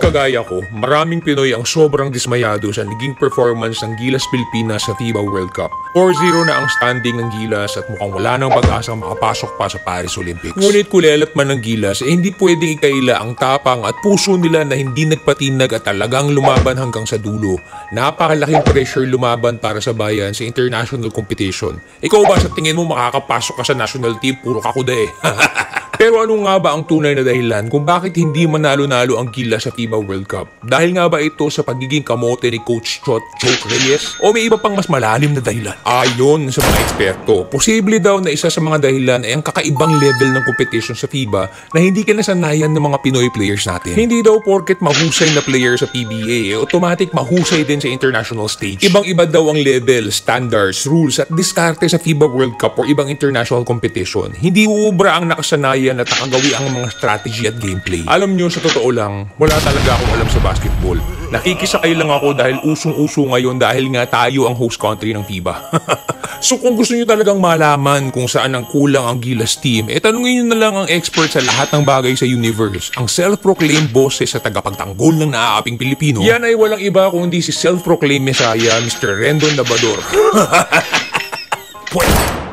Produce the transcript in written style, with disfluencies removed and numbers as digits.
kagaya ko, maraming Pinoy ang sobrang dismayado sa naging performance ng Gilas Pilipinas sa FIBA World Cup. 4-0 na ang standing ng Gilas at mukhang wala nang pag-asang makapasok pa sa Paris Olympics. Ngunit kulelat man ng Gilas, hindi pwedeng ikaila ang tapang at puso nila na hindi nagpatinag at talagang lumaban hanggang sa dulo. Napakalaking pressure lumaban para sa bayan sa international competition. Ikaw ba sa tingin mo makakapasok ka sa national team? Puro kakuda eh. Pero ano nga ba ang tunay na dahilan kung bakit hindi manalo-nalo ang Gilas sa FIBA World Cup? Dahil nga ba ito sa pagiging kamote ni Coach Choke Reyes? O may iba pang mas malalim na dahilan? Ayon sa mga eksperto, posible daw na isa sa mga dahilan ay ang kakaibang level ng competition sa FIBA na hindi kinasanayan ng mga Pinoy players natin. Hindi daw porket mahusay na player sa PBA, automatic mahusay din sa international stage. Ibang-iba daw ang level, standards, rules at diskarte sa FIBA World Cup o ibang international competition. Hindi uubra ang nakasanayan at nakagawi ang mga strategy at gameplay. Alam nyo, sa totoo lang, wala talaga akong alam sa basketball. Nakikisakay lang ako dahil usong-uso ngayon dahil nga tayo ang host country ng FIBA. So kung gusto nyo talagang malaman kung saan ang kulang ang Gilas team, tanungin nyo na lang ang expert sa lahat ng bagay sa universe, ang self-proclaimed boses sa tagapagtanggol ng naaaping Pilipino. Yan ay walang iba kundi si self-proclaimed Messiah, Mr. Rendon Labador. Pwede.